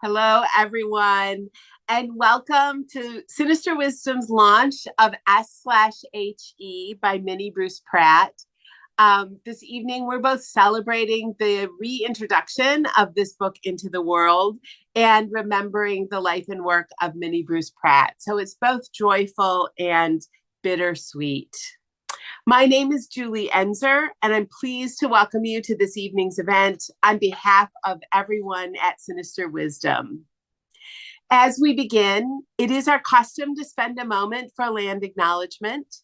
Hello, everyone, and welcome to Sinister Wisdom's launch of S/HE by Minnie Bruce Pratt. This evening, we're both celebrating the reintroduction of this book into the world and remembering the life and work of Minnie Bruce Pratt. So it's both joyful and bittersweet. My name is Julie Enzer, and I'm pleased to welcome you to this evening's event on behalf of everyone at Sinister Wisdom. As we begin, it is our custom to spend a moment for land acknowledgement.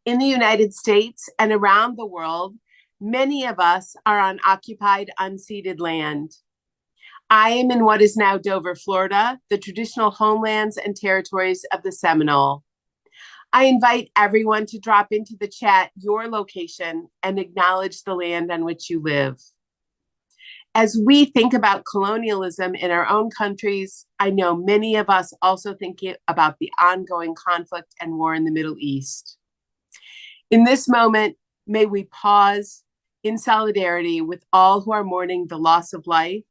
In the United States and around the world, many of us are on occupied, unceded land. I am in what is now Dover, Florida, the traditional homelands and territories of the Seminole. I invite everyone to drop into the chat your location and acknowledge the land on which you live. As we think about colonialism in our own countries, I know many of us also think about the ongoing conflict and war in the Middle East. In this moment, may we pause in solidarity with all who are mourning the loss of life,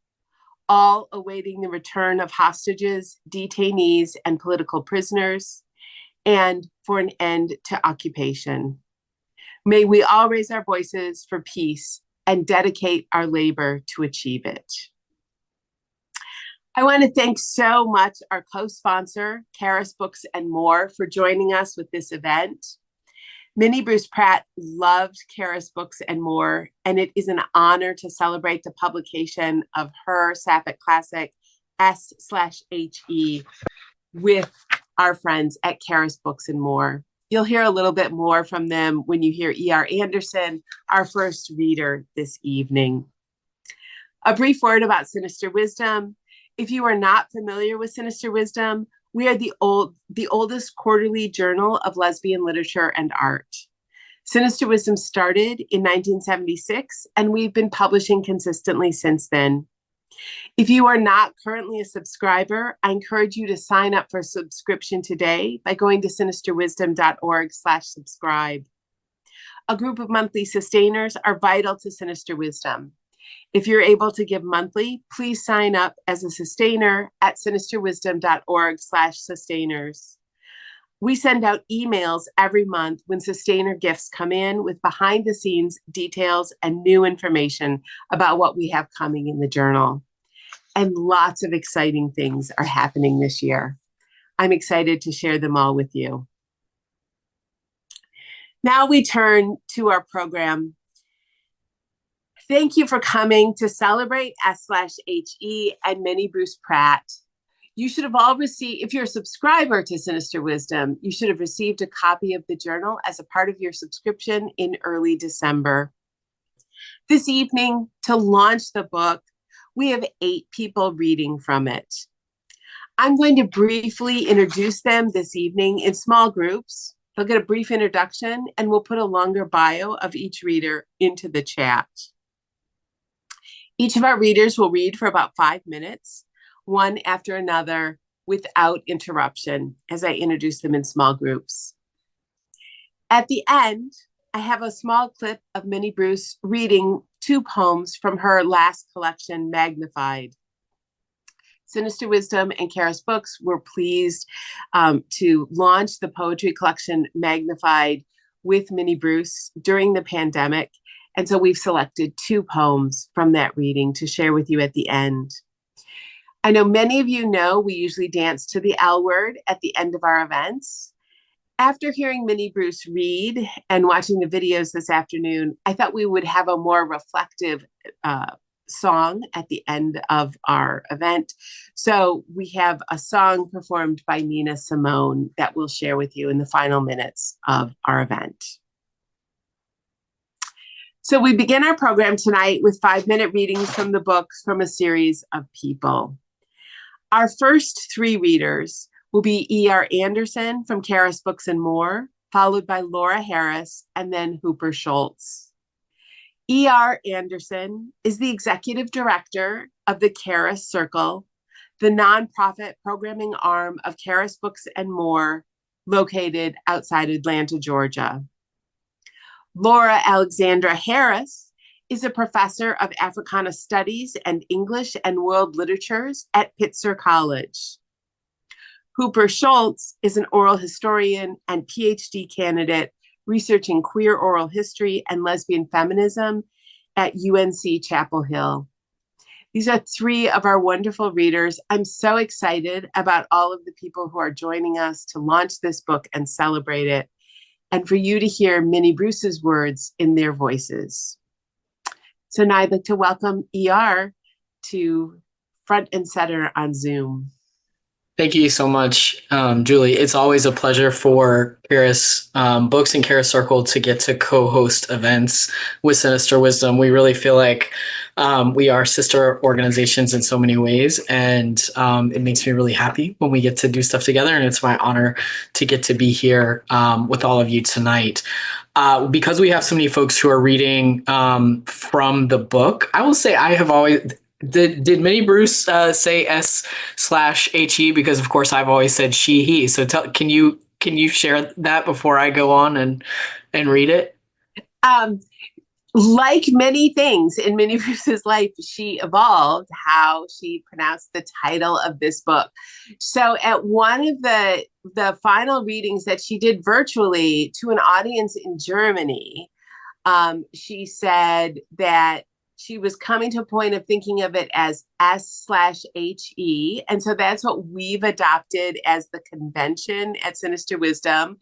all awaiting the return of hostages, detainees, and political prisoners, and for an end to occupation. May we all raise our voices for peace and dedicate our labor to achieve it. I want to thank so much our co-sponsor, Karis Books and More, for joining us with this event. Minnie Bruce Pratt loved Karis Books and More, and it is an honor to celebrate the publication of her Sapphic Classic, S/HE, with our friends at Karis Books and More. You'll hear a little bit more from them when you hear E.R. Anderson, our first reader this evening. A brief word about Sinister Wisdom. If you are not familiar with Sinister Wisdom, we are the oldest quarterly journal of lesbian literature and art. Sinister Wisdom started in 1976, and we've been publishing consistently since then. If you are not currently a subscriber, I encourage you to sign up for a subscription today by going to sinisterwisdom.org/subscribe. A group of monthly sustainers are vital to Sinister Wisdom. If you're able to give monthly, please sign up as a sustainer at sinisterwisdom.org/sustainers. We send out emails every month when sustainer gifts come in with behind the scenes details and new information about what we have coming in the journal. And lots of exciting things are happening this year. I'm excited to share them all with you. Now we turn to our program. Thank you for coming to celebrate S/HE and Minnie Bruce Pratt. You should have all received, if you're a subscriber to Sinister Wisdom, you should have received a copy of the journal as a part of your subscription in early December. This evening, to launch the book, we have 8 people reading from it. I'm going to briefly introduce them this evening in small groups. They'll get a brief introduction, and we'll put a longer bio of each reader into the chat. Each of our readers will read for about 5 minutes, one after another, without interruption, as I introduce them in small groups. At the end, I have a small clip of Minnie Bruce reading 2 poems from her last collection, Magnified. Sinister Wisdom and Karis Books were pleased to launch the poetry collection Magnified with Minnie Bruce during the pandemic. And so we've selected 2 poems from that reading to share with you at the end. I know many of you know we usually dance to the L word at the end of our events. After hearing Minnie Bruce read and watching the videos this afternoon, I thought we would have a more reflective song at the end of our event. So we have a song performed by Nina Simone that we'll share with you in the final minutes of our event. So we begin our program tonight with 5-minute readings from the books from a series of people. Our first 3 readers will be E.R. Anderson from Karis Books and More, followed by Laura Harris, and then Hooper Schultz. E.R. Anderson is the executive director of the Karis Circle, the nonprofit programming arm of Karis Books and More, located outside Atlanta, Georgia. Laura Alexandra Harris is a professor of Africana Studies and English and World Literatures at Pitzer College. Hooper Schultz is an oral historian and PhD candidate researching queer oral history and lesbian feminism at UNC Chapel Hill. These are three of our wonderful readers. I'm so excited about all of the people who are joining us to launch this book and celebrate it, and for you to hear Minnie Bruce's words in their voices. So now I'd like to welcome ER to front and center on Zoom. Thank you so much, Julie. It's always a pleasure for Charis Books and Charis Circle to get to co-host events with Sinister Wisdom. We really feel like we are sister organizations in so many ways, and it makes me really happy when we get to do stuff together, and it's my honor to get to be here with all of you tonight. Because we have so many folks who are reading from the book, I will say I have always... Did Minnie Bruce say S/HE? Because of course I've always said she, he. So can you share that before I go on and read it? Like many things in Minnie Bruce's life, she evolved how she pronounced the title of this book. So at one of the final readings that she did virtually to an audience in Germany, she said that she was coming to a point of thinking of it as S/HE. And so that's what we've adopted as the convention at Sinister Wisdom.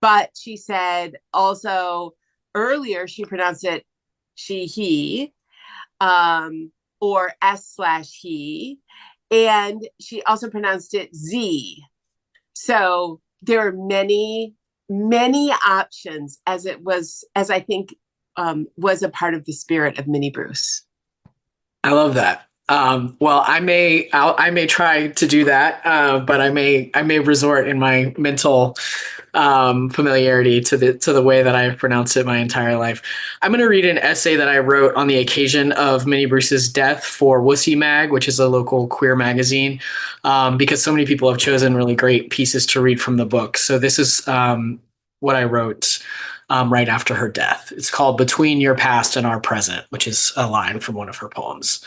But she said also earlier, she pronounced it she, he, or S/he. And she also pronounced it Z. So there are many, many options as I think, was a part of the spirit of Minnie Bruce. I love that. Well, I may try to do that, but I may resort in my mental familiarity to the way that I've pronounced it my entire life. I'm going to read an essay that I wrote on the occasion of Minnie Bruce's death for Wussy Mag, which is a local queer magazine, because so many people have chosen really great pieces to read from the book. So this is what I wrote right after her death. It's called Between Your Past and Our Present, which is a line from one of her poems.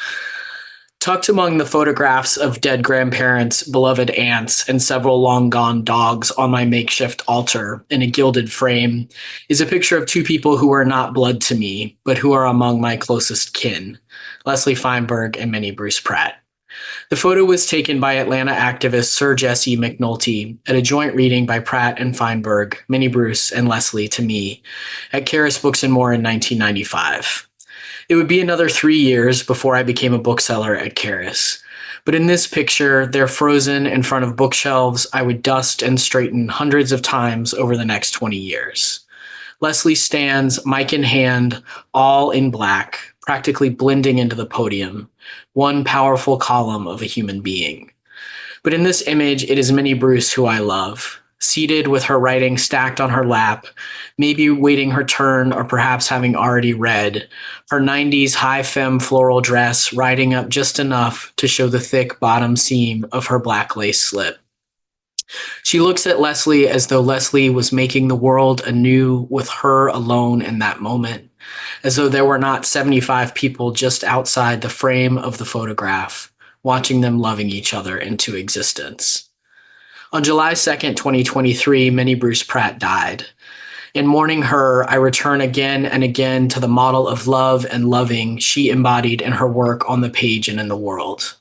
Tucked among the photographs of dead grandparents, beloved aunts, and several long-gone dogs on my makeshift altar in a gilded frame is a picture of two people who are not blood to me, but who are among my closest kin, Leslie Feinberg and Minnie Bruce Pratt. The photo was taken by Atlanta activist Sir Jesse McNulty at a joint reading by Pratt and Feinberg, Minnie Bruce, and Leslie to me at Charis Books and More in 1995. It would be another 3 years before I became a bookseller at Charis. But in this picture, they're frozen in front of bookshelves I would dust and straighten hundreds of times over the next 20 years. Leslie stands, mic in hand, all in black, practically blending into the podium, one powerful column of a human being. But in this image, it is Minnie Bruce who I love, seated with her writing stacked on her lap, maybe waiting her turn or perhaps having already read, her 90s high femme floral dress riding up just enough to show the thick bottom seam of her black lace slip. She looks at Leslie as though Leslie was making the world anew with her alone in that moment, as though there were not 75 people just outside the frame of the photograph, watching them loving each other into existence. On July 2nd, 2023, Minnie Bruce Pratt died. In mourning her, I return again and again to the model of love and loving she embodied in her work on the page and in the world.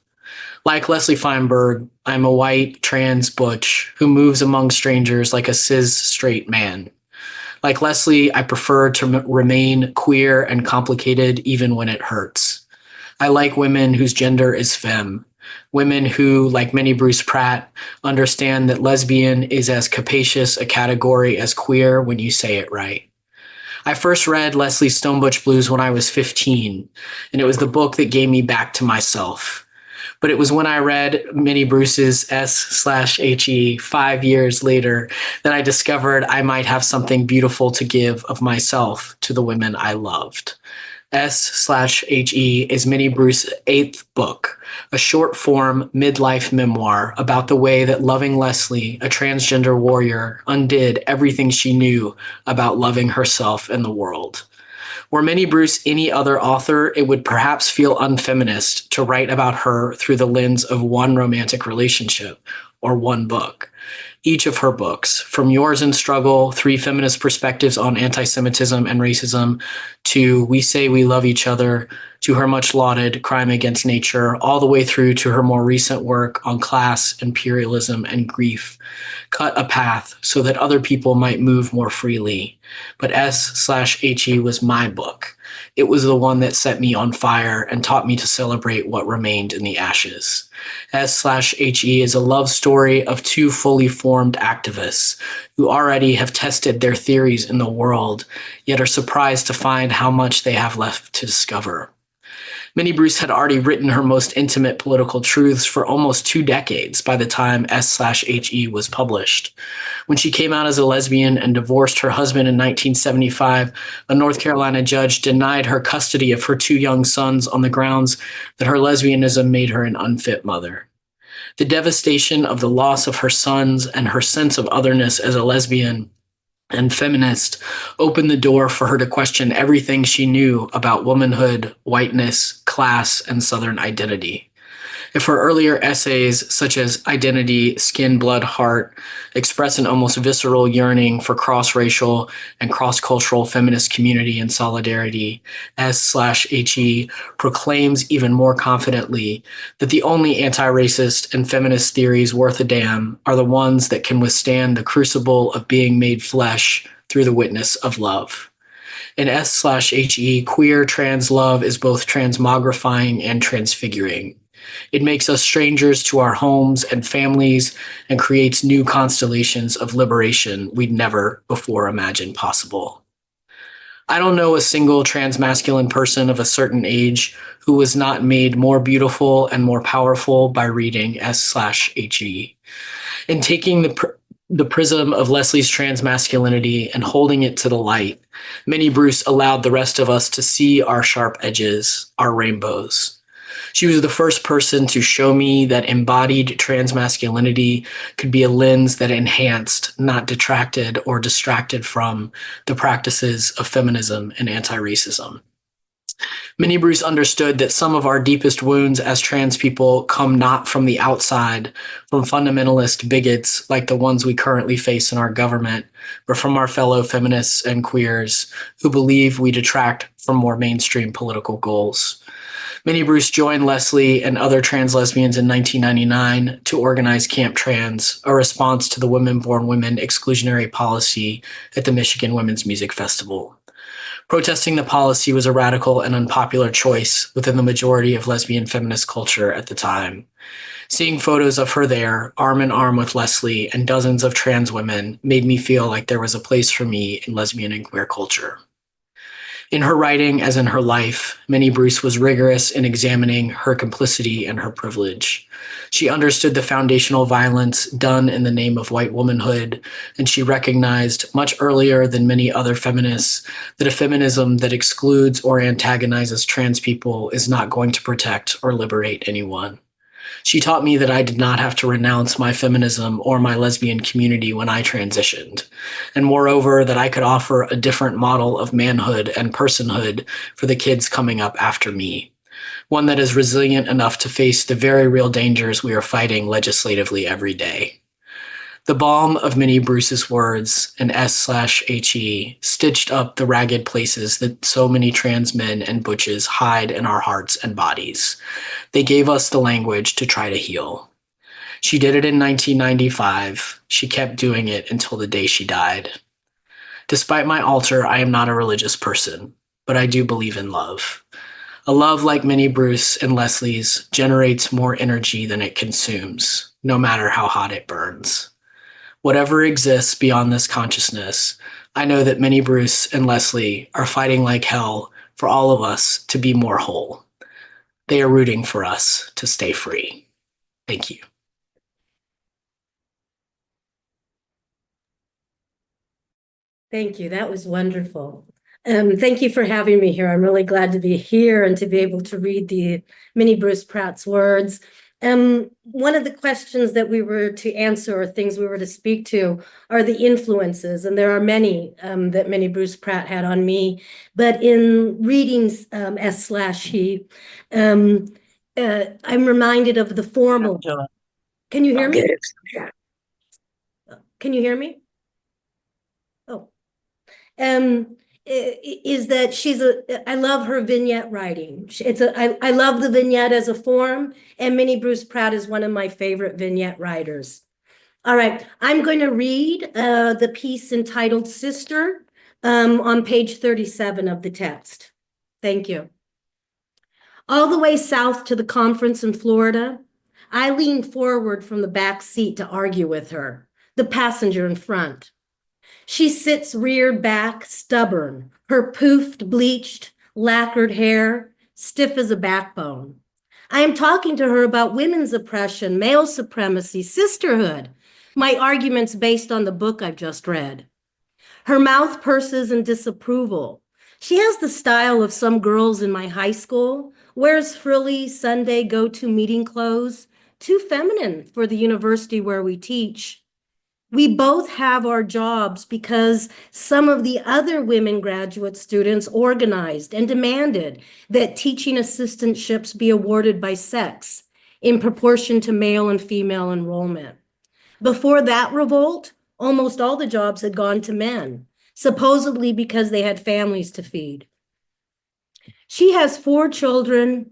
Like Leslie Feinberg, I'm a white, trans butch who moves among strangers like a cis straight man. Like Leslie, I prefer to remain queer and complicated even when it hurts. I like women whose gender is femme, women who, like Minnie Bruce Pratt, understand that lesbian is as capacious a category as queer when you say it right. I first read Leslie's Stone Butch Blues when I was 15, and it was the book that gave me back to myself. But it was when I read Minnie Bruce's S/HE 5 years later that I discovered I might have something beautiful to give of myself to the women I loved. S/HE is Minnie Bruce's 8th book, a short-form midlife memoir about the way that loving Leslie, a transgender warrior, undid everything she knew about loving herself and the world. Were Minnie Bruce any other author, it would perhaps feel unfeminist to write about her through the lens of one romantic relationship or one book. Each of her books, from Yours in Struggle, Three Feminist Perspectives on Anti-Semitism and Racism, to We Say We Love Each Other, to her much lauded Crime Against Nature, all the way through to her more recent work on class, imperialism, and grief, cut a path so that other people might move more freely. But S/HE was my book. It was the one that set me on fire and taught me to celebrate what remained in the ashes. S/HE is a love story of two fully formed activists who already have tested their theories in the world, yet are surprised to find how much they have left to discover. Minnie Bruce had already written her most intimate political truths for almost 2 decades by the time S/HE was published. When she came out as a lesbian and divorced her husband in 1975, a North Carolina judge denied her custody of her 2 young sons on the grounds that her lesbianism made her an unfit mother. The devastation of the loss of her sons and her sense of otherness as a lesbian and feminist opened the door for her to question everything she knew about womanhood, whiteness, class, and Southern identity. If her earlier essays, such as Identity, Skin, Blood, Heart, express an almost visceral yearning for cross-racial and cross-cultural feminist community and solidarity, S/HE proclaims even more confidently that the only anti-racist and feminist theories worth a damn are the ones that can withstand the crucible of being made flesh through the witness of love. In S/HE, queer trans love is both transmogrifying and transfiguring. It makes us strangers to our homes and families and creates new constellations of liberation we'd never before imagined possible. I don't know a single transmasculine person of a certain age who was not made more beautiful and more powerful by reading S/HE. In taking the prism of Leslie's transmasculinity and holding it to the light, Minnie Bruce allowed the rest of us to see our sharp edges, our rainbows. She was the first person to show me that embodied transmasculinity could be a lens that enhanced, not detracted or distracted from, the practices of feminism and anti-racism. Minnie Bruce understood that some of our deepest wounds as trans people come not from the outside, from fundamentalist bigots like the ones we currently face in our government, but from our fellow feminists and queers who believe we detract from more mainstream political goals. Minnie Bruce joined Leslie and other trans lesbians in 1999 to organize Camp Trans, a response to the Women Born Women exclusionary policy at the Michigan Women's Music Festival. Protesting the policy was a radical and unpopular choice within the majority of lesbian feminist culture at the time. Seeing photos of her there, arm in arm with Leslie and dozens of trans women, made me feel like there was a place for me in lesbian and queer culture. In her writing, as in her life, Minnie Bruce was rigorous in examining her complicity and her privilege. She understood the foundational violence done in the name of white womanhood, and she recognized, much earlier than many other feminists, that a feminism that excludes or antagonizes trans people is not going to protect or liberate anyone. She taught me that I did not have to renounce my feminism or my lesbian community when I transitioned, and moreover, that I could offer a different model of manhood and personhood for the kids coming up after me, one that is resilient enough to face the very real dangers we are fighting legislatively every day. The balm of Minnie Bruce's words and S/HE stitched up the ragged places that so many trans men and butches hide in our hearts and bodies. They gave us the language to try to heal. She did it in 1995. She kept doing it until the day she died. Despite my altar, I am not a religious person, but I do believe in love. A love like Minnie Bruce and Leslie's generates more energy than it consumes, no matter how hot it burns. Whatever exists beyond this consciousness, I know that Minnie Bruce and Leslie are fighting like hell for all of us to be more whole. They are rooting for us to stay free. Thank you. Thank you. That was wonderful. Thank you for having me here. I'm really glad to be here and to be able to read the Minnie Bruce Pratt's words. One of the questions that we were to answer or things we were to speak to are the influences, and there are many that Minnie Bruce Pratt had on me. But in reading S/He, I'm reminded of the formal. Can you hear me? Can you hear me? Oh. Is that I love her vignette writing. I love the vignette as a form, and Minnie Bruce Pratt is one of my favorite vignette writers. All right, I'm going to read the piece entitled Sister on page 37 of the text. Thank you. All the way south to the conference in Florida, I leaned forward from the back seat to argue with her, the passenger in front. She sits reared back, stubborn, her poofed, bleached, lacquered hair, stiff as a backbone. I am talking to her about women's oppression, male supremacy, sisterhood, my arguments based on the book I've just read. Her mouth purses in disapproval. She has the style of some girls in my high school, wears frilly Sunday go-to meeting clothes, too feminine for the university where we teach. We both have our jobs because some of the other women graduate students organized and demanded that teaching assistantships be awarded by sex in proportion to male and female enrollment. Before that revolt, almost all the jobs had gone to men, supposedly because they had families to feed. She has 4 children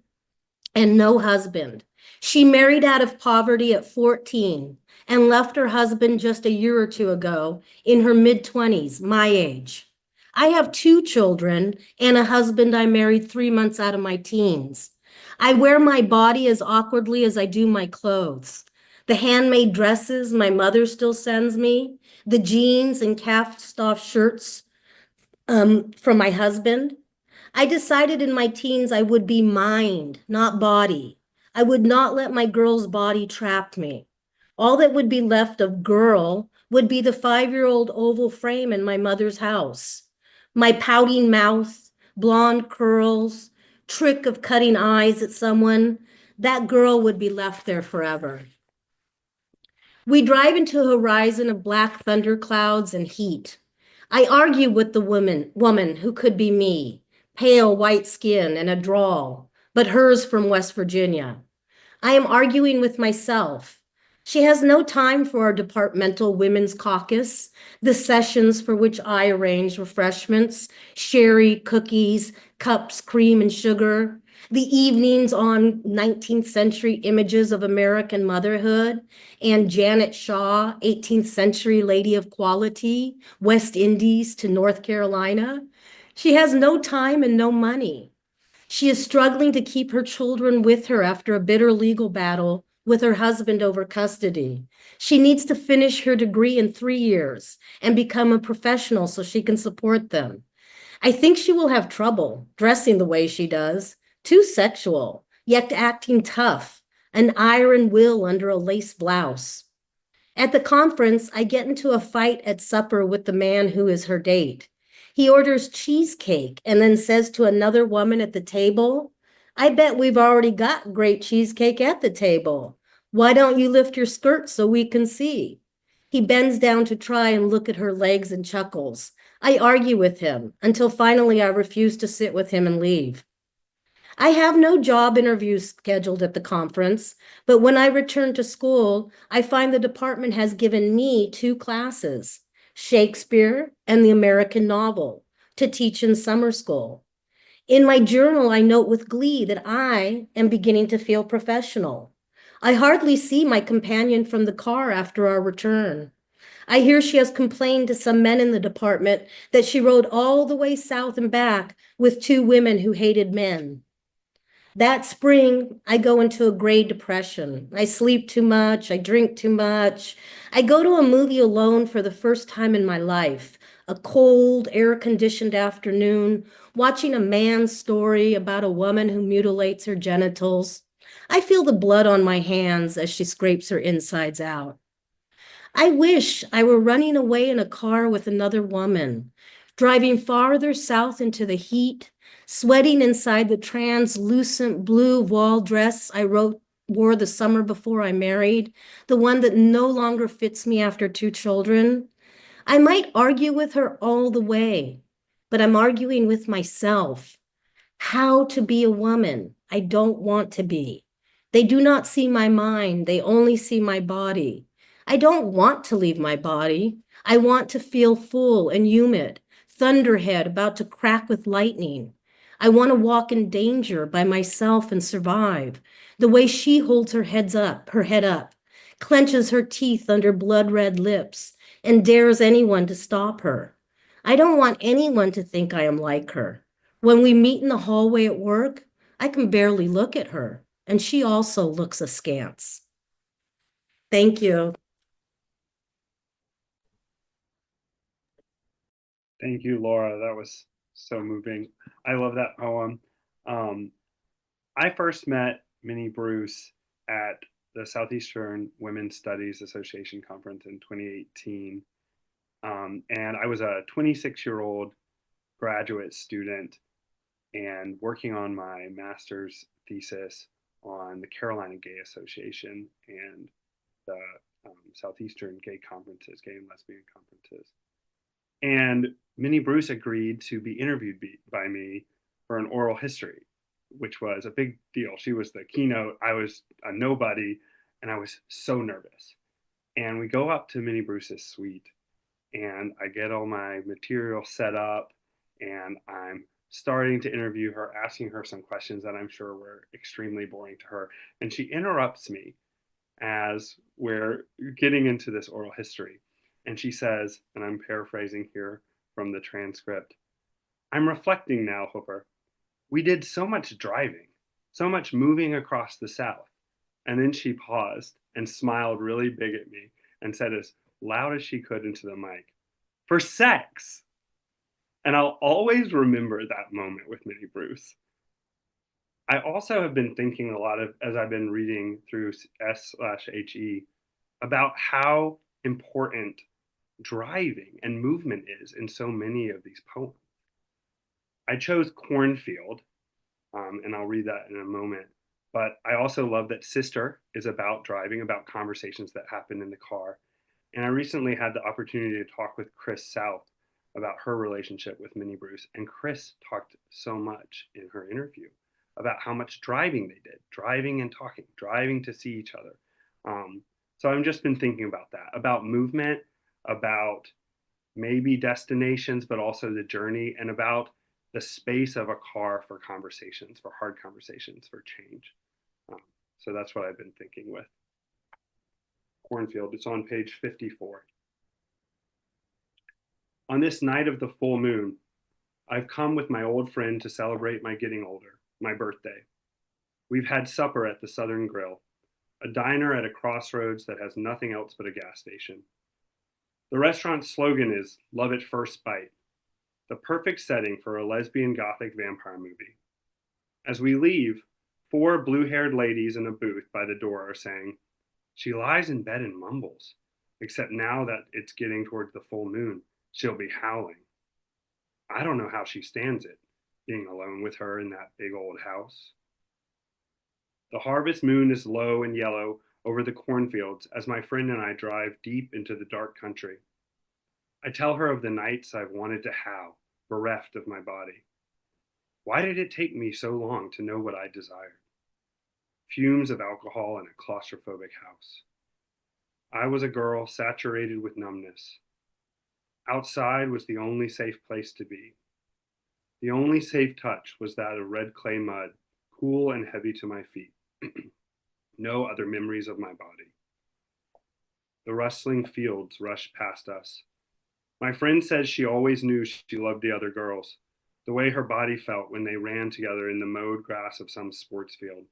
and no husband. She married out of poverty at 14 and left her husband just a year or 2 ago in her mid-20s, my age. I have 2 children and a husband I married 3 months out of my teens. I wear my body as awkwardly as I do my clothes. The handmade dresses my mother still sends me, the jeans and cast-off shirts from my husband. I decided in my teens I would be mind, not body. I would not let my girl's body trap me. All that would be left of girl would be the 5-year-old oval frame in my mother's house. My pouting mouth, blonde curls, trick of cutting eyes at someone, that girl would be left there forever. We drive into a horizon of black thunderclouds and heat. I argue with the woman who could be me, pale white skin and a drawl, but hers from West Virginia. I am arguing with myself. She has no time for our departmental women's caucus, the sessions for which I arrange refreshments, sherry, cookies, cups, cream, and sugar, the evenings on 19th century images of American motherhood, and Janet Shaw, 18th century lady of quality, West Indies to North Carolina. She has no time and no money. She is struggling to keep her children with her after a bitter legal battle with her husband over custody. She needs to finish her degree in 3 years and become a professional so she can support them. I think she will have trouble dressing the way she does, too sexual, yet acting tough, an iron will under a lace blouse. At the conference, I get into a fight at supper with the man who is her date. He orders cheesecake and then says to another woman at the table, I bet we've already got great cheesecake at the table. Why don't you lift your skirt so we can see? He bends down to try and look at her legs and chuckles. I argue with him until finally I refuse to sit with him and leave. I have no job interviews scheduled at the conference, but when I return to school, I find the department has given me 2 classes, Shakespeare and the American novel, to teach in summer school. In my journal, I note with glee that I am beginning to feel professional. I hardly see my companion from the car after our return. I hear she has complained to some men in the department that she rode all the way south and back with 2 women who hated men. That spring, I go into a Great Depression. I sleep too much. I drink too much. I go to a movie alone for the first time in my life, a cold, air-conditioned afternoon, watching a man's story about a woman who mutilates her genitals. I feel the blood on my hands as she scrapes her insides out. I wish I were running away in a car with another woman, driving farther south into the heat, sweating inside the translucent blue voile dress I wrote wore the summer before I married, the one that no longer fits me after 2 children. I might argue with her all the way, but I'm arguing with myself. How to be a woman I don't want to be. They do not see my mind, they only see my body. I don't want to leave my body. I want to feel full and humid, thunderhead about to crack with lightning. I want to walk in danger by myself and survive. The way she holds her head up, clenches her teeth under blood-red lips, and dares anyone to stop her. I don't want anyone to think I am like her. When we meet in the hallway at work, I can barely look at her, and she also looks askance. Thank you. Thank you, Laura. That was so moving. I love that poem. I first met Minnie Bruce at the Southeastern Women's Studies Association conference in 2018. And I was a 26-year-old graduate student and working on my master's thesis on the Carolina Gay Association and the Southeastern Gay Conferences, Gay and Lesbian Conferences. And Minnie Bruce agreed to be interviewed by me for an oral history, which was a big deal. She was the keynote. I was a nobody, and I was so nervous. And we go up to Minnie Bruce's suite, and I get all my material set up, and I'm starting to interview her, asking her some questions that I'm sure were extremely boring to her. And she interrupts me as we're getting into this oral history. And she says, and I'm paraphrasing here from the transcript, "I'm reflecting now, Hooper. We did so much driving, so much moving across the South." And then she paused and smiled really big at me and said as loud as she could into the mic, "For sex." And I'll always remember that moment with Minnie Bruce. I also have been thinking a lot of, as I've been reading through S/HE, about how important driving and movement is in so many of these poems. I chose Cornfield, and I'll read that in a moment. But I also love that Sister is about driving, about conversations that happen in the car. And I recently had the opportunity to talk with Chris South about her relationship with Minnie Bruce. And Chris talked so much in her interview about how much driving they did, driving and talking, driving to see each other. So I've just been thinking about that, about movement, about maybe destinations, but also the journey, and about the space of a car for conversations, for hard conversations, for change. So that's what I've been thinking with Cornfield. It's on page 54. On this night of the full moon, I've come with my old friend to celebrate my getting older, my birthday. We've had supper at the Southern Grill, a diner at a crossroads that has nothing else but a gas station. The restaurant's slogan is "Love at First Bite," the perfect setting for a lesbian gothic vampire movie. As we leave, 4 blue-haired ladies in a booth by the door are saying, "She lies in bed and mumbles, except now that it's getting towards the full moon, she'll be howling. I don't know how she stands it, being alone with her in that big old house." The harvest moon is low and yellow over the cornfields as my friend and I drive deep into the dark country. I tell her of the nights I've wanted to howl, bereft of my body. Why did it take me so long to know what I desired? Fumes of alcohol in a claustrophobic house. I was a girl saturated with numbness. Outside was the only safe place to be. The only safe touch was that of red clay mud, cool and heavy to my feet. No other memories of my body. The rustling fields rushed past us. My friend says she always knew she loved the other girls, the way her body felt when they ran together in the mowed grass of some sports field,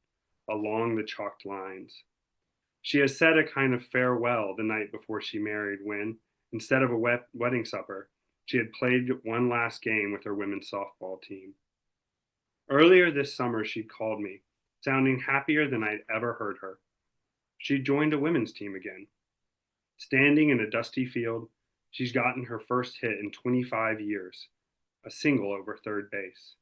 along the chalked lines. She has said a kind of farewell the night before she married when, instead of a wedding supper, she had played one last game with her women's softball team. Earlier this summer, she'd called me, sounding happier than I'd ever heard her. She'd joined a women's team again. Standing in a dusty field, she's gotten her first hit in 25 years, a single over third base.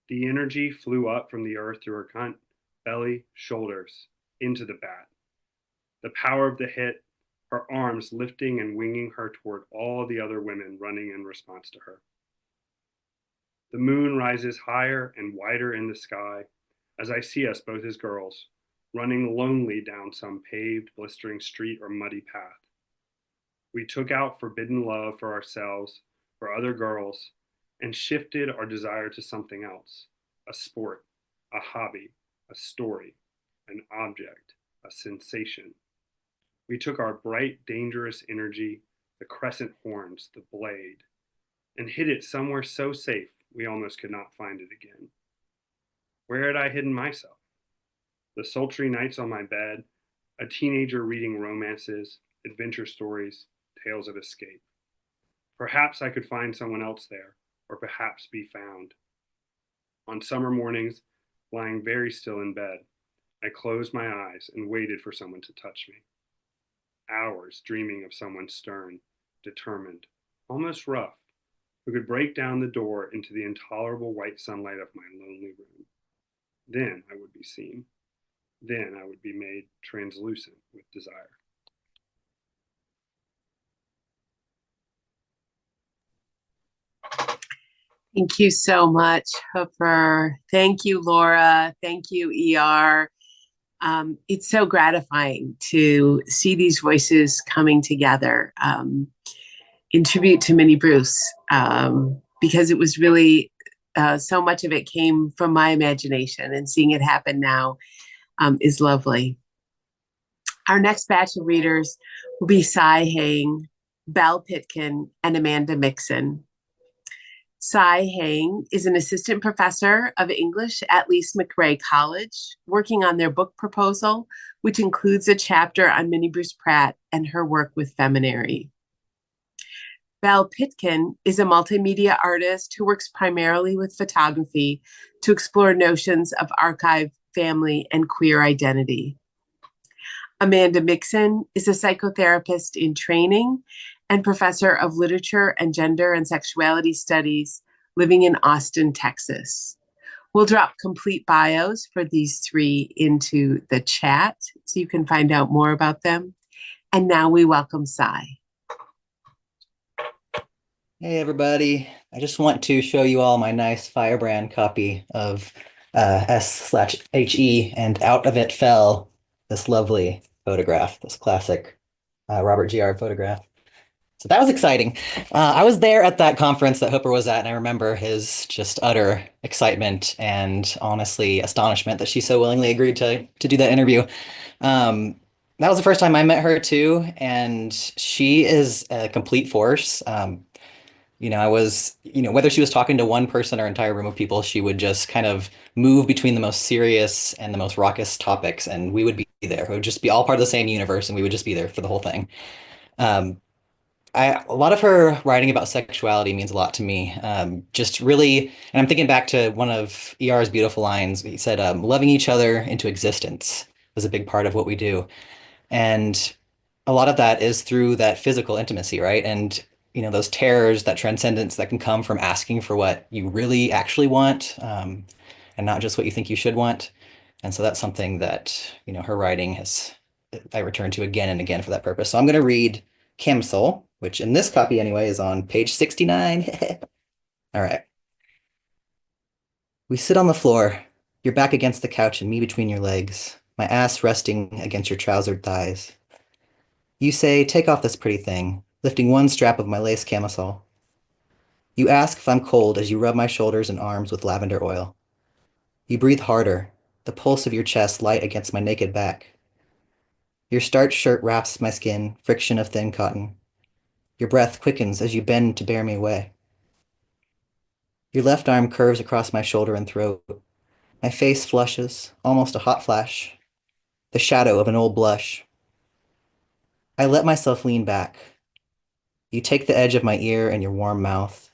The energy flew up from the earth through her cunt, belly, shoulders, into the bat. The power of the hit, her arms lifting and winging her toward all the other women running in response to her. The moon rises higher and wider in the sky as I see us both as girls, running lonely down some paved, blistering street or muddy path. We took out forbidden love for ourselves, for other girls, and shifted our desire to something else, a sport, a hobby, a story, an object, a sensation. We took our bright, dangerous energy, the crescent horns, the blade, and hid it somewhere so safe we almost could not find it again. Where had I hidden myself? The sultry nights on my bed, a teenager reading romances, adventure stories, tales of escape. Perhaps I could find someone else there, or perhaps be found. On summer mornings, lying very still in bed, I closed my eyes and waited for someone to touch me. Hours dreaming of someone stern, determined, almost rough, who could break down the door into the intolerable white sunlight of my lonely room. Then I would be seen. Then I would be made translucent with desire. Thank you so much, Hooper. Thank you, Laura. Thank you, ER. It's so gratifying to see these voices coming together in tribute to Minnie Bruce, because it was really so much of it came from my imagination, and seeing it happen now is lovely. Our next batch of readers will be Sai Hang, Belle Pitkin, and Amanda Mixon. Sai Hang is an assistant professor of English at Lease McRae College, working on their book proposal, which includes a chapter on Minnie Bruce Pratt and her work with Feminary. Belle Pitkin is a multimedia artist who works primarily with photography to explore notions of archive, family, and queer identity. Amanda Mixon is a psychotherapist in training and professor of literature and gender and sexuality studies living in Austin, Texas. We'll drop complete bios for these three into the chat so you can find out more about them. And now we welcome Sai. Hey everybody, I just want to show you all my nice Firebrand copy of S/HE, and out of it fell this lovely photograph, this classic Robert G.R. photograph. So that was exciting. I was there at that conference that Hooper was at, and I remember his just utter excitement and honestly astonishment that she so willingly agreed to do that interview. That was the first time I met her too, and she is a complete force. I was, whether she was talking to one person or an entire room of people, she would just kind of move between the most serious and the most raucous topics, and we would be there. It would just be all part of the same universe, and we would just be there for the whole thing. A lot of her writing about sexuality means a lot to me. Just really, and I'm thinking back to one of ER's beautiful lines. He said, loving each other into existence was a big part of what we do. And a lot of that is through that physical intimacy, right? And those terrors, that transcendence that can come from asking for what you really actually want, and not just what you think you should want. And so that's something that, her writing I return to again and again for that purpose. So I'm going to read Camsel, which in this copy anyway is on page 69. All right. We sit on the floor, your back against the couch and me between your legs, my ass resting against your trousered thighs. You say, take off this pretty thing, lifting one strap of my lace camisole. You ask if I'm cold as you rub my shoulders and arms with lavender oil. You breathe harder, the pulse of your chest light against my naked back. Your starched shirt wraps my skin, friction of thin cotton. Your breath quickens as you bend to bear me away. Your left arm curves across my shoulder and throat. My face flushes, almost a hot flash, the shadow of an old blush. I let myself lean back. You take the edge of my ear in your warm mouth.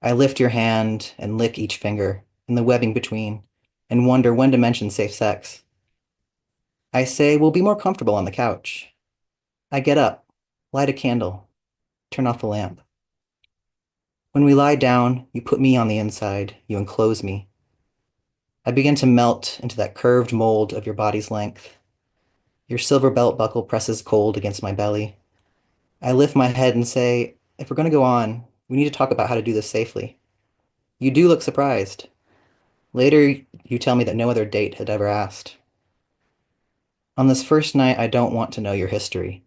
I lift your hand and lick each finger and the webbing between and wonder when to mention safe sex. I say we'll be more comfortable on the couch. I get up, light a candle, turn off the lamp. When we lie down, you put me on the inside, you enclose me. I begin to melt into that curved mold of your body's length, Your silver belt buckle presses cold against my belly. I lift my head and say, if we're going to go on, we need to talk about how to do this safely. You do look surprised. Later, you tell me that no other date had ever asked. On this first night, I don't want to know your history.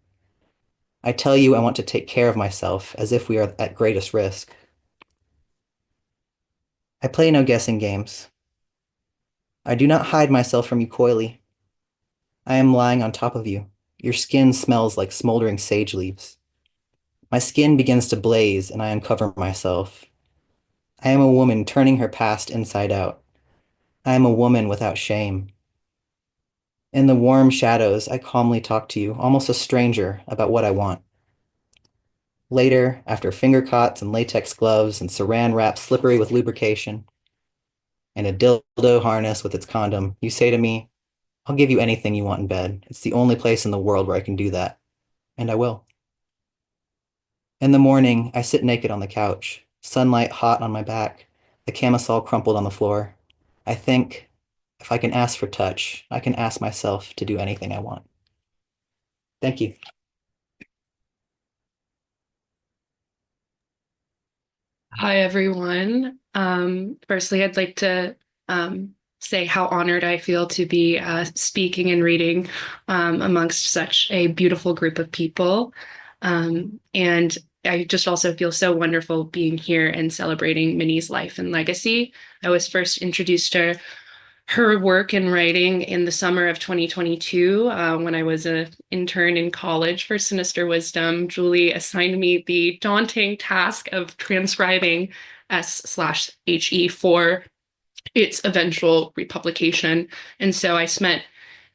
I tell you I want to take care of myself as if we are at greatest risk. I play no guessing games. I do not hide myself from you coyly. I am lying on top of you. Your skin smells like smoldering sage leaves. My skin begins to blaze and I uncover myself. I am a woman turning her past inside out. I am a woman without shame. In the warm shadows, I calmly talk to you, almost a stranger, about what I want. Later, after finger cots and latex gloves and saran wrap slippery with lubrication, and a dildo harness with its condom, you say to me, I'll give you anything you want in bed. It's the only place in the world where I can do that. And I will. In the morning, I sit naked on the couch, sunlight hot on my back, the camisole crumpled on the floor. I think, if I can ask for touch, I can ask myself to do anything I want. Thank you. Hi, everyone. Firstly, I'd like to say how honored I feel to be speaking and reading amongst such a beautiful group of people. And I just also feel so wonderful being here and celebrating Minnie's life and legacy. I was first introduced to her work and writing in the summer of 2022 when I was an intern in college for Sinister Wisdom. Julie assigned me the daunting task of transcribing S/HE for its eventual republication. And so I spent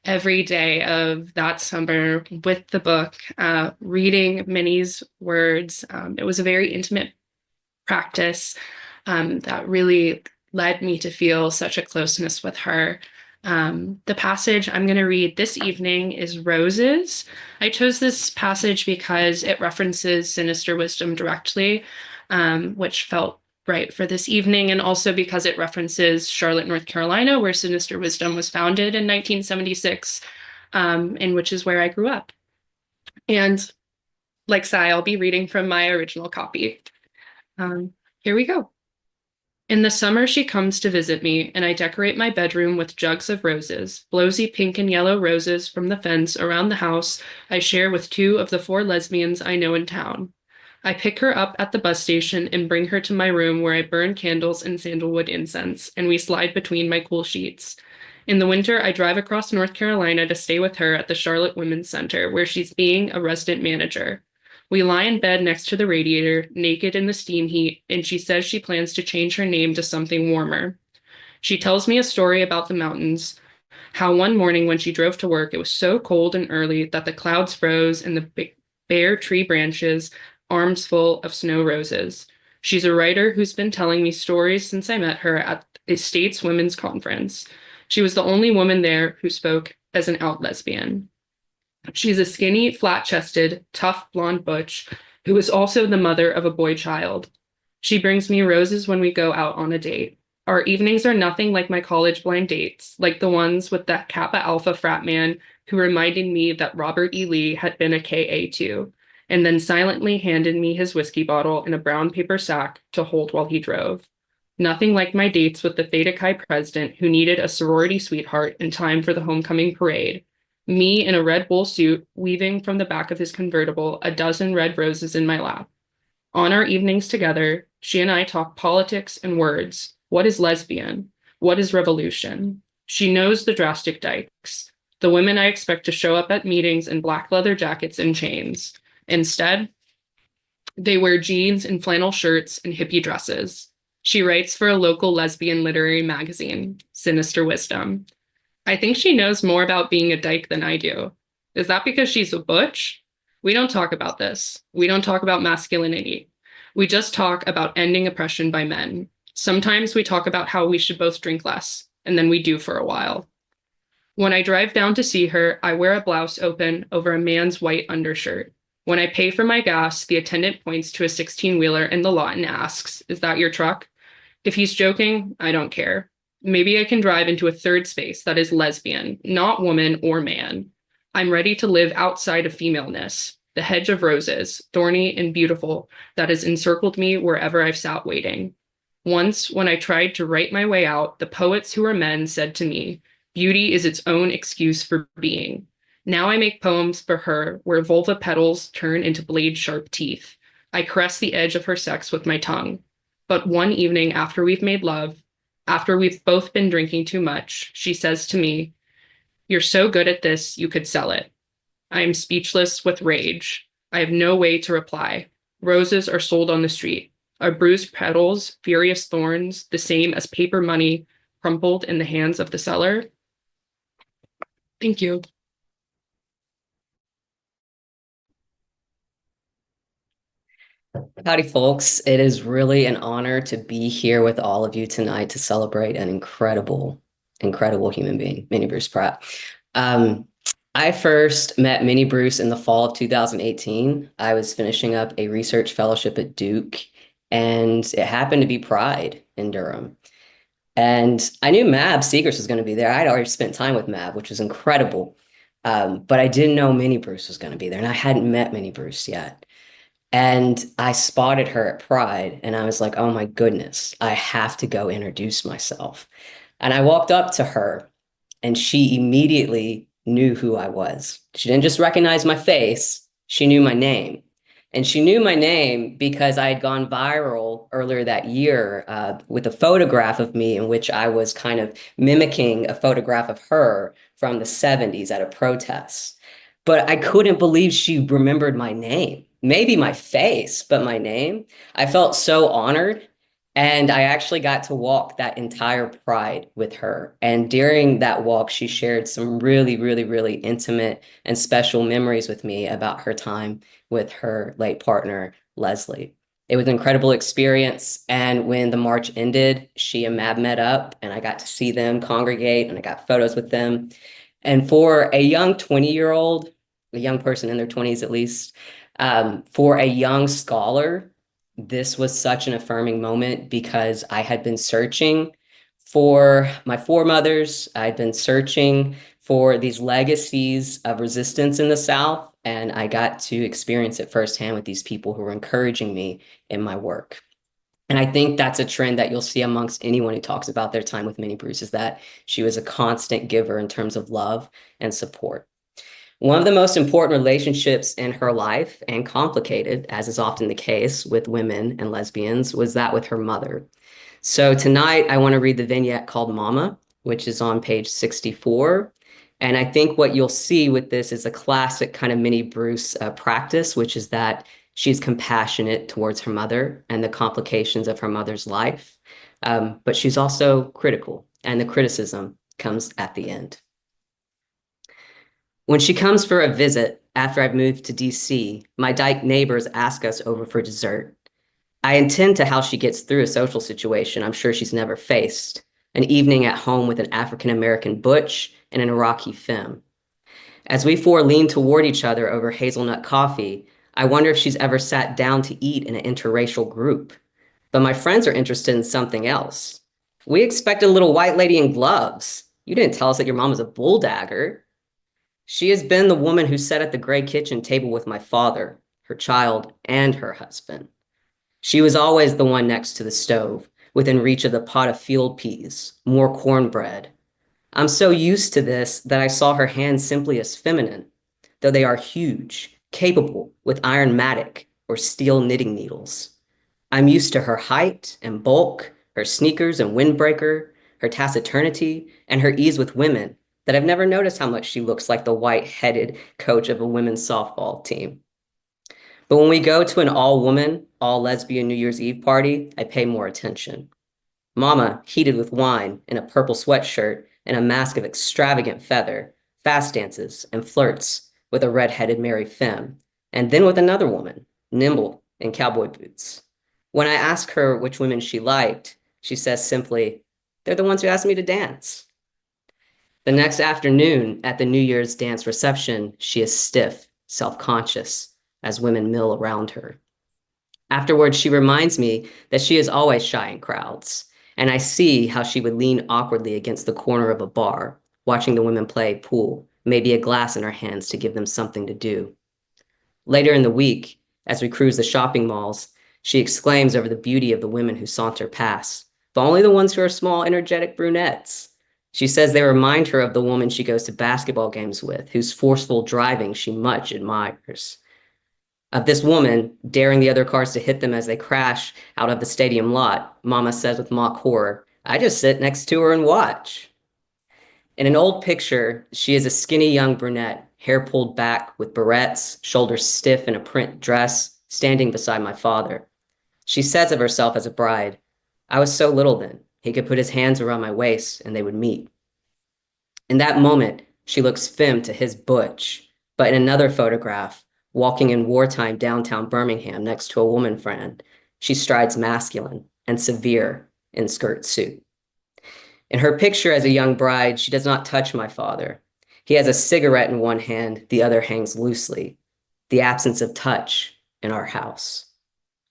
every day of that summer with the book, reading Minnie's words. It was a very intimate practice that really led me to feel such a closeness with her. The passage I'm going to read this evening is Roses. I chose this passage because it references Sinister Wisdom directly, which felt right for this evening, and also because it references Charlotte, North Carolina, where Sinister Wisdom was founded in 1976, and which is where I grew up. And like Sai, I'll be reading from my original copy. Here we go. In the summer, she comes to visit me, and I decorate my bedroom with jugs of roses, blowsy pink and yellow roses from the fence around the house I share with 2 of the 4 lesbians I know in town. I pick her up at the bus station and bring her to my room where I burn candles and sandalwood incense, and we slide between my cool sheets. In the winter, I drive across North Carolina to stay with her at the Charlotte Women's Center, where she's being a resident manager. We lie in bed next to the radiator, naked in the steam heat, and she says she plans to change her name to something warmer. She tells me a story about the mountains, how one morning when she drove to work, it was so cold and early that the clouds froze and the bare tree branches, arms full of snow roses. She's a writer who's been telling me stories since I met her at the state's women's conference. She was the only woman there who spoke as an out lesbian. She's a skinny, flat-chested, tough blonde butch who is also the mother of a boy child. She brings me roses when we go out on a date. Our evenings are nothing like my college blind dates, like the ones with that Kappa Alpha frat man who reminded me that Robert E. Lee had been a KA too, and then silently handed me his whiskey bottle in a brown paper sack to hold while he drove. Nothing like my dates with the Theta Chi president who needed a sorority sweetheart in time for the homecoming parade. Me in a red wool suit, weaving from the back of his convertible a dozen red roses in my lap. On our evenings together, she and I talk politics and words. What is lesbian? What is revolution? She knows the drastic dykes, the women I expect to show up at meetings in black leather jackets and chains. Instead, they wear jeans and flannel shirts and hippie dresses. She writes for a local lesbian literary magazine, Sinister Wisdom. I think she knows more about being a dyke than I do. Is that because she's a butch? We don't talk about this. We don't talk about masculinity. We just talk about ending oppression by men. Sometimes we talk about how we should both drink less, and then we do for a while. When I drive down to see her, I wear a blouse open over a man's white undershirt. When I pay for my gas, the attendant points to a 16-wheeler in the lot and asks, "Is that your truck?" If he's joking, I don't care. Maybe I can drive into a third space that is lesbian, not woman or man. I'm ready to live outside of femaleness, the hedge of roses, thorny and beautiful, that has encircled me wherever I've sat waiting. Once, when I tried to write my way out, the poets who are men said to me, beauty is its own excuse for being. Now I make poems for her where vulva petals turn into blade-sharp teeth. I caress the edge of her sex with my tongue. But one evening after we've made love, after we've both been drinking too much, she says to me, you're so good at this, you could sell it. I am speechless with rage. I have no way to reply. Roses are sold on the street. Are bruised petals, furious thorns, the same as paper money crumpled in the hands of the seller? Thank you. Howdy, folks. It is really an honor to be here with all of you tonight to celebrate an incredible, incredible human being, Minnie Bruce Pratt. I first met Minnie Bruce in the fall of 2018. I was finishing up a research fellowship at Duke, and it happened to be Pride in Durham. And I knew Mab Seegers was going to be there. I'd already spent time with Mab, which was incredible. But I didn't know Minnie Bruce was going to be there, and I hadn't met Minnie Bruce yet. And I spotted her at Pride, and I was like, oh my goodness, I have to go introduce myself. And I walked up to her, and she immediately knew who I was. She didn't just recognize my face, she knew my name. And she knew my name because I had gone viral earlier that year with a photograph of me in which I was kind of mimicking a photograph of her from the 70s at a protest. But I couldn't believe she remembered my name. Maybe my face, but my name. I felt so honored. And I actually got to walk that entire Pride with her. And during that walk, she shared some really, really, really intimate and special memories with me about her time with her late partner, Leslie. It was an incredible experience. And when the march ended, she and Mab met up, and I got to see them congregate, and I got photos with them. And for a young 20-year-old, a young person in their 20s at least, for a young scholar, this was such an affirming moment because I had been searching for my foremothers. I'd been searching for these legacies of resistance in the South, and I got to experience it firsthand with these people who were encouraging me in my work. And I think that's a trend that you'll see amongst anyone who talks about their time with Minnie Bruce, is that she was a constant giver in terms of love and support. One of the most important relationships in her life, and complicated, as is often the case with women and lesbians, was that with her mother. So tonight, I want to read the vignette called Mama, which is on page 64. And I think what you'll see with this is a classic kind of Minnie Bruce practice, which is that she's compassionate towards her mother and the complications of her mother's life. But she's also critical, and the criticism comes at the end. When she comes for a visit after I've moved to DC, my dyke neighbors ask us over for dessert. I intend to how she gets through a social situation I'm sure she's never faced, an evening at home with an African-American butch and an Iraqi femme. As we four lean toward each other over hazelnut coffee, I wonder if she's ever sat down to eat in an interracial group. But my friends are interested in something else. We expected a little white lady in gloves. You didn't tell us that your mom was a bulldagger. She has been the woman who sat at the gray kitchen table with my father, her child, and her husband. She was always the one next to the stove, within reach of the pot of field peas, more cornbread. I'm so used to this that I saw her hands simply as feminine, though they are huge, capable with ironmatic or steel knitting needles. I'm used to her height and bulk, her sneakers and windbreaker, her taciturnity, and her ease with women, that I've never noticed how much she looks like the white-headed coach of a women's softball team. But when we go to an all-woman, all-lesbian New Year's Eve party, I pay more attention. Mama, heated with wine, in a purple sweatshirt and a mask of extravagant feather, fast dances and flirts with a red-headed Mary femme, and then with another woman, nimble in cowboy boots. When I ask her which women she liked, she says simply, they're the ones who asked me to dance. The next afternoon at the New Year's dance reception, she is stiff, self-conscious, as women mill around her. Afterwards, she reminds me that she is always shy in crowds, and I see how she would lean awkwardly against the corner of a bar, watching the women play pool maybe a glass in her hands to give them something to do. Later in the week, as we cruise the shopping malls, she exclaims over the beauty of the women who saunter past, but only the ones who are small, energetic brunettes. She says they remind her of the woman she goes to basketball games with, whose forceful driving she much admires. Of this woman daring the other cars to hit them as they crash out of the stadium lot, Mama says with mock horror, I just sit next to her and watch. In an old picture, she is a skinny young brunette, hair pulled back with barrettes, shoulders stiff in a print dress, standing beside my father. She says of herself as a bride, I was so little then, he could put his hands around my waist and they would meet. In that moment, she looks femme to his butch, but in another photograph, walking in wartime downtown Birmingham next to a woman friend, she strides masculine and severe in skirt suit. In her picture as a young bride, she does not touch my father. He has a cigarette in one hand, the other hangs loosely. The absence of touch in our house.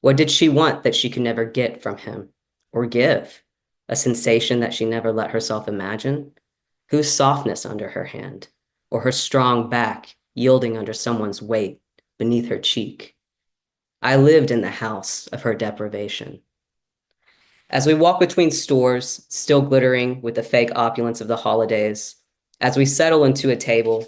What did she want that she could never get from him or give? A sensation that she never let herself imagine? Whose softness under her hand or her strong back yielding under someone's weight beneath her cheek? I lived in the house of her deprivation. As we walk between stores, still glittering with the fake opulence of the holidays, as we settle into a table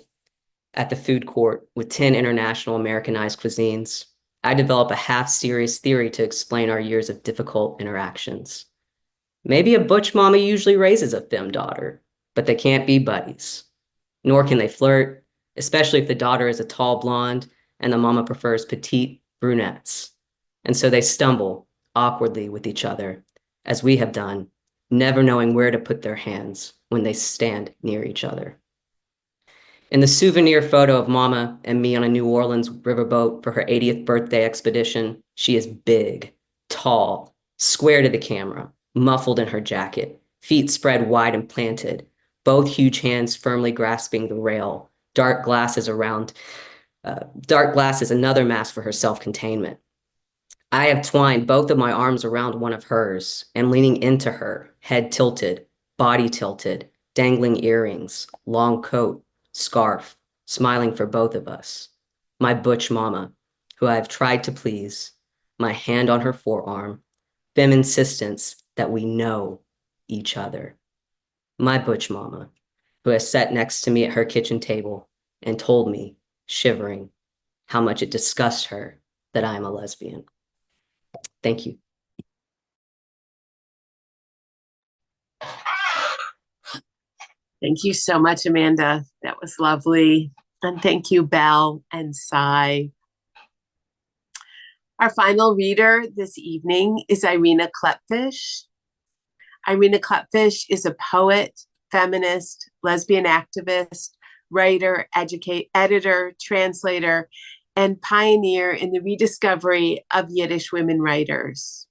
at the food court with 10 international Americanized cuisines, I develop a half-serious theory to explain our years of difficult interactions. Maybe a butch mama usually raises a femme daughter, but they can't be buddies. Nor can they flirt, especially if the daughter is a tall blonde and the mama prefers petite brunettes. And so they stumble awkwardly with each other, as we have done, never knowing where to put their hands when they stand near each other. In the souvenir photo of Mama and me on a New Orleans riverboat for her 80th birthday expedition, she is big, tall, square to the camera, muffled in her jacket, feet spread wide and planted, both huge hands firmly grasping the rail, dark glasses, another mask for her self-containment. I have twined both of my arms around one of hers and leaning into her, head tilted, body tilted, dangling earrings, long coat, scarf, smiling for both of us. My butch mama, who I have tried to please, my hand on her forearm, femme insistence that we know each other. My butch mama, who has sat next to me at her kitchen table and told me, shivering, how much it disgusts her that I am a lesbian. Thank you. Thank you so much, Amanda. That was lovely. And thank you, Belle and Sai. Our final reader this evening is Irena Klepfisz. Irena Klepfisz is a poet, feminist, lesbian activist, writer, editor, translator, and pioneer in the rediscovery of Yiddish women writers.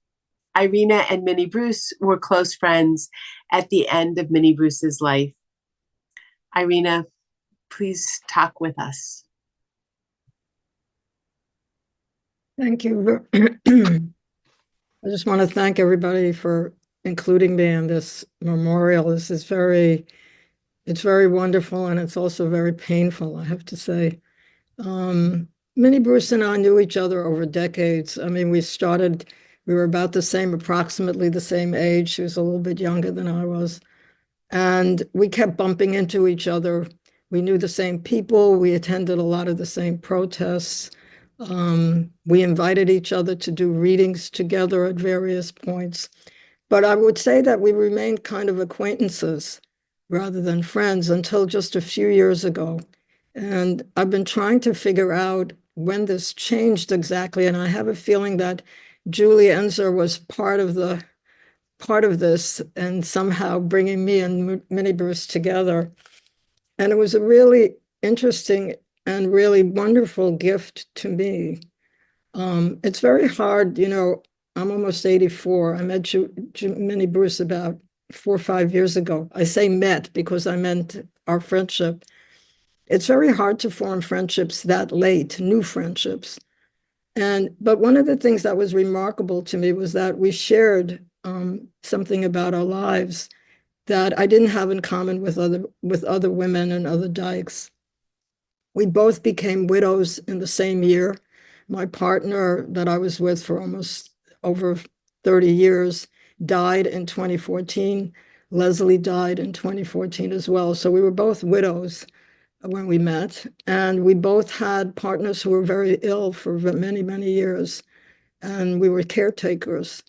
Irena and Minnie Bruce were close friends at the end of Minnie Bruce's life. Irena, please talk with us. Thank you. I just want to thank everybody for including me in this memorial. This is it's very wonderful, and it's also very painful, I have to say. Minnie Bruce and I knew each other over decades. I mean, we were about the same, approximately the same age. She was a little bit younger than I was. And we kept bumping into each other. We knew the same people. We attended a lot of the same protests. We invited each other to do readings together at various points. But I would say that we remained kind of acquaintances rather than friends until just a few years ago. And I've been trying to figure out when this changed exactly. And I have a feeling that Julie Enzer was part of this and somehow bringing me and Minnie Bruce together. And it was a really interesting and really wonderful gift to me. It's very hard, I'm almost 84. I met Minnie Bruce about 4 or 5 years ago. I say met because I meant our friendship. It's very hard to form friendships that late, new friendships. But one of the things that was remarkable to me was that we shared something about our lives that I didn't have in common with other women and other dykes. We both became widows in the same year. My partner that I was with for almost over 30 years died in 2014. Leslie died in 2014 as well. So we were both widows when we met, and we both had partners who were very ill for many, many years, and we were caretakers,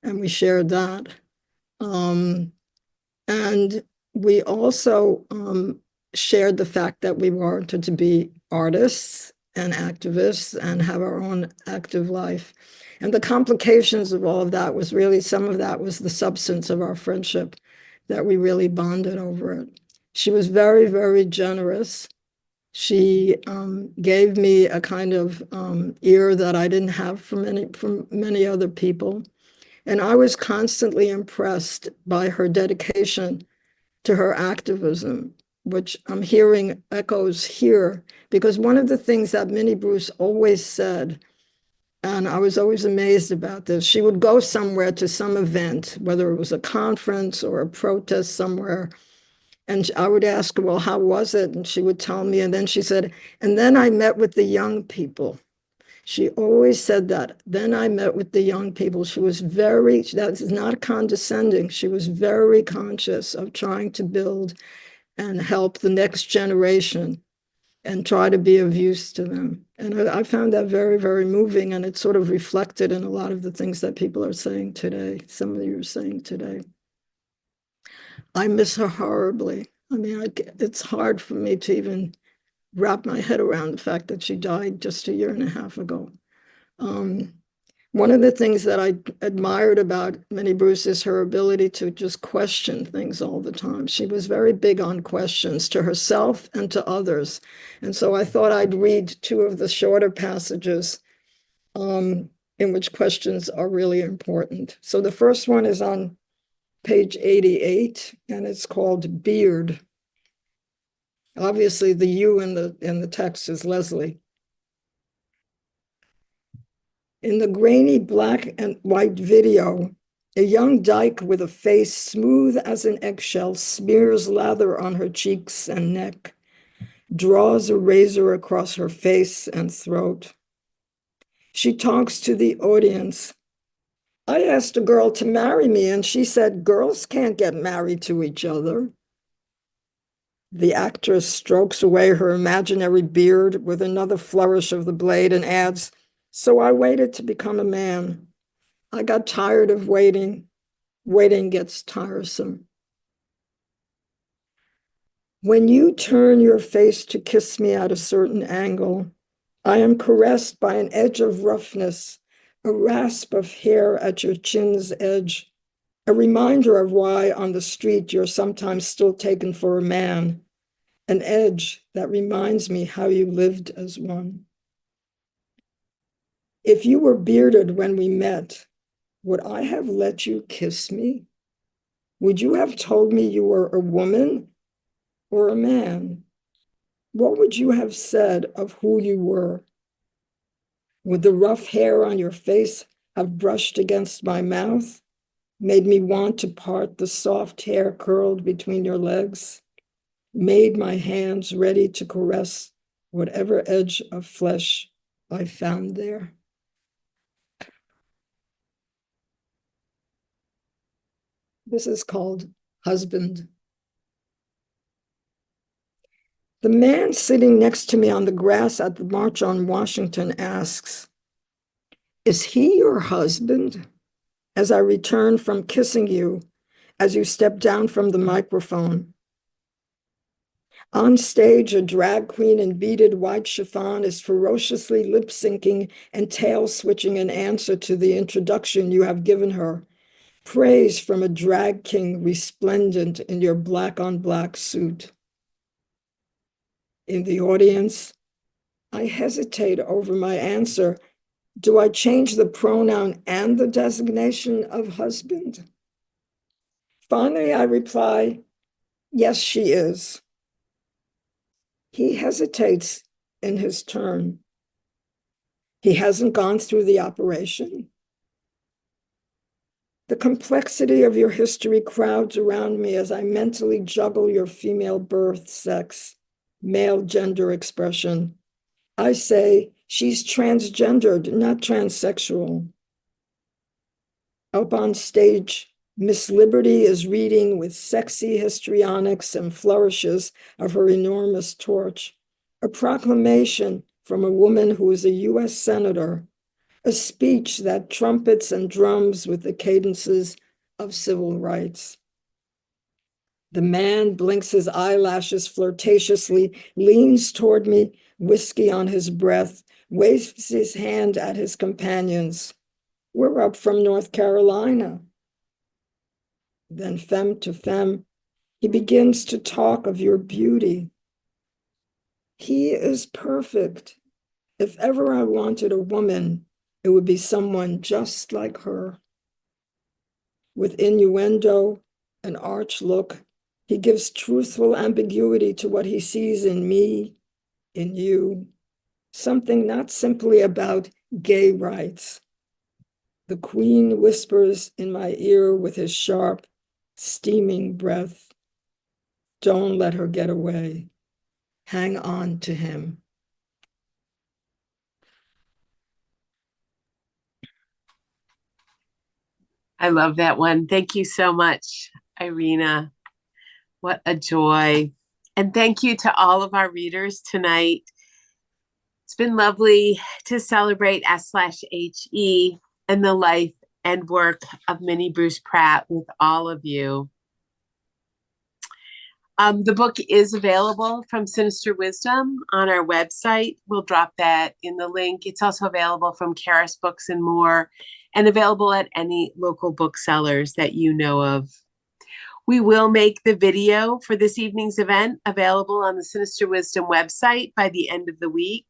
and we shared that. And we also shared the fact that we wanted to be artists and activists and have our own active life. And the complications of all of that was really, some of that was the substance of our friendship, that we really bonded over it. She was very, very generous. She gave me a kind of ear that I didn't have from many other people. And I was constantly impressed by her dedication to her activism, which I'm hearing echoes here, because one of the things that Minnie Bruce always said, and I was always amazed about this, she would go somewhere to some event, whether it was a conference or a protest somewhere, and I would ask her, well, how was it? And she would tell me, and then she said, and then I met with the young people. She always said that. Then I met with the young people. She was very, that is not condescending. She was very conscious of trying to build and help the next generation and try to be of use to them. And I found that very, very moving. And it's sort of reflected in a lot of the things that people are saying today. Some of you are saying today. I miss her horribly. I mean, it's hard for me to even wrap my head around the fact that she died just a year and a half ago. One of the things that I admired about Minnie Bruce is her ability to just question things all the time. She was very big on questions to herself and to others. And so I thought I'd read two of the shorter passages in which questions are really important. So the first one is on page 88, and it's called Beard. Obviously, the you in the text is Leslie. In the grainy black and white video, a young dyke with a face smooth as an eggshell smears lather on her cheeks and neck, draws a razor across her face and throat. She talks to the audience. I asked a girl to marry me, and she said, girls can't get married to each other. The actress strokes away her imaginary beard with another flourish of the blade and adds, so I waited to become a man. I got tired of waiting. Waiting gets tiresome. When you turn your face to kiss me at a certain angle, I am caressed by an edge of roughness, a rasp of hair at your chin's edge, a reminder of why on the street you're sometimes still taken for a man, an edge that reminds me how you lived as one. If you were bearded when we met, would I have let you kiss me? Would you have told me you were a woman or a man? What would you have said of who you were? Would the rough hair on your face have brushed against my mouth, made me want to part the soft hair curled between your legs, made my hands ready to caress whatever edge of flesh I found there? This is called Husband. The man sitting next to me on the grass at the March on Washington asks, is he your husband? As I return from kissing you, as you step down from the microphone. On stage, a drag queen in beaded white chiffon is ferociously lip-syncing and tail-switching in answer to the introduction you have given her. Praise from a drag king resplendent in your black-on-black suit. In the audience, I hesitate over my answer. Do I change the pronoun and the designation of husband? Finally, I reply, yes, she is. He hesitates in his turn. He hasn't gone through the operation. The complexity of your history crowds around me as I mentally juggle your female birth, sex, male gender expression. I say she's transgendered, not transsexual. Up on stage, Miss Liberty is reading with sexy histrionics and flourishes of her enormous torch, a proclamation from a woman who is a US Senator, a speech that trumpets and drums with the cadences of civil rights. The man blinks his eyelashes flirtatiously, leans toward me, whiskey on his breath, waves his hand at his companions. We're up from North Carolina. Then femme to femme, he begins to talk of your beauty. He is perfect. If ever I wanted a woman, it would be someone just like her. With innuendo, an arch look, he gives truthful ambiguity to what he sees in me, in you, something not simply about gay rights. The Queen whispers in my ear with his sharp, steaming breath, don't let her get away. Hang on to him. I love that one. Thank you so much, Irena. What a joy. And thank you to all of our readers tonight. It's been lovely to celebrate S/HE and the life and work of Minnie Bruce Pratt with all of you. The book is available from Sinister Wisdom on our website. We'll drop that in the link. It's also available from Karis Books and more, and available at any local booksellers that you know of. We will make the video for this evening's event available on the Sinister Wisdom website by the end of the week,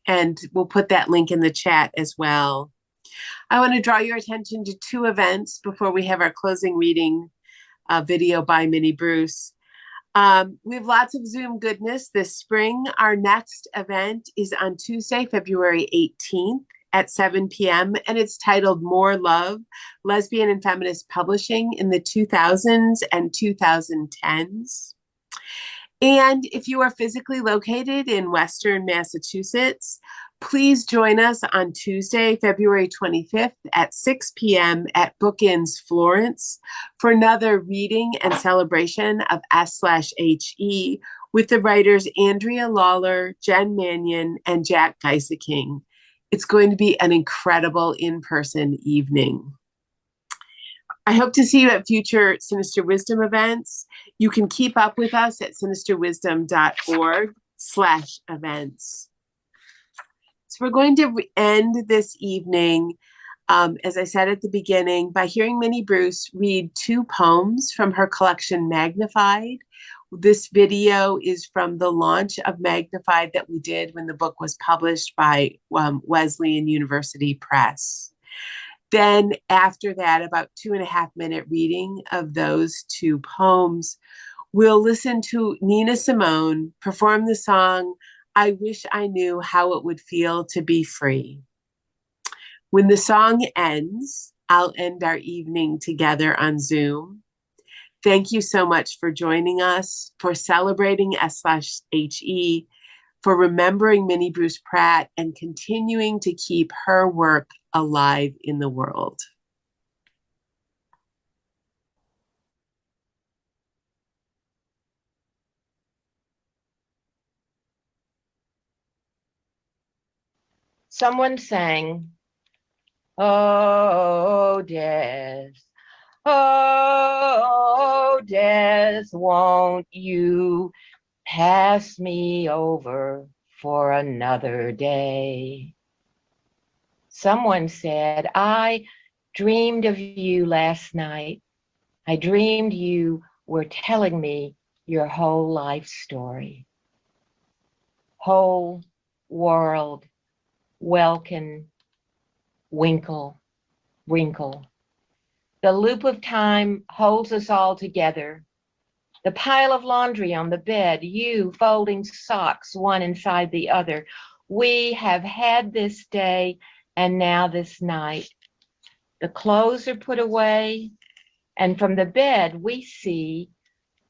and we'll put that link in the chat as well. I want to draw your attention to two events before we have our closing reading video by Minnie Bruce. We have lots of Zoom goodness this spring. Our next event is on Tuesday, February 18th at 7 p.m. and it's titled More Love, Lesbian and Feminist Publishing in the 2000s and 2010s. And if you are physically located in Western Massachusetts, please join us on Tuesday, February 25th at 6 p.m. at Bookends Florence for another reading and celebration of S/HE with the writers Andrea Lawler, Jen Mannion, and Jack Geiseking. It's going to be an incredible in-person evening. I hope to see you at future Sinister Wisdom events. You can keep up with us at sinisterwisdom.org/events. So we're going to end this evening, as I said at the beginning, by hearing Minnie Bruce read two poems from her collection Magnified. This video is from the launch of Magnified that we did when the book was published by Wesleyan University Press. Then after that, about 2.5-minute reading of those two poems, we'll listen to Nina Simone perform the song, I Wish I Knew How It Would Feel to Be Free. When the song ends, I'll end our evening together on Zoom. Thank you so much for joining us, for celebrating S/HE, for remembering Minnie Bruce Pratt, and continuing to keep her work alive in the world. Someone sang, oh, Des, oh, Des, won't you pass me over for another day? Someone said, I dreamed of you last night. I dreamed you were telling me your whole life story. Whole world, welkin, winkle, wrinkle. The loop of time holds us all together. The pile of laundry on the bed, you folding socks one inside the other. We have had this day and now this night. The clothes are put away, and from the bed we see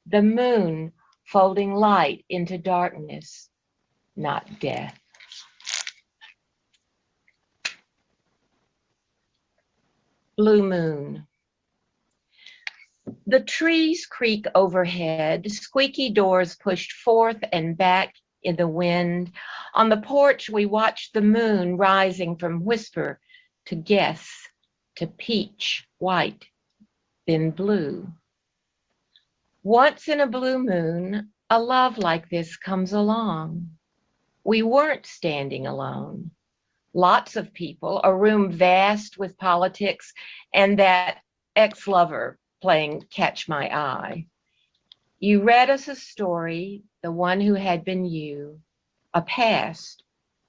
the moon folding light into darkness, not death. Blue moon. The trees creak overhead, squeaky doors pushed forth and back in the wind. On the porch, we watch the moon rising from whisper to guess, to peach, white, then blue. Once in a blue moon, a love like this comes along. We weren't standing alone. Lots of people, a room vast with politics, and that ex-lover playing Catch My Eye. You read us a story, the one who had been you, a past,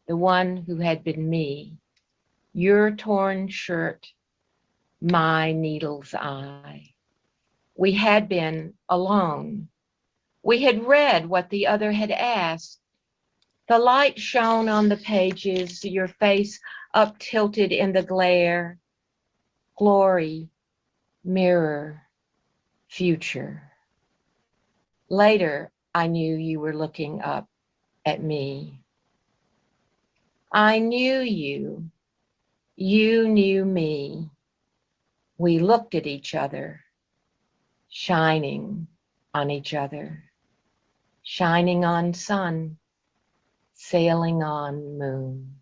the one who had been me, your torn shirt, my needle's eye. We had been alone. We had read what the other had asked. The light shone on the pages, your face up tilted in the glare. Glory, mirror, future. Later, I knew you were looking up at me. I knew you. You knew me. We looked at each other, shining on each other, shining on sun, sailing on moon.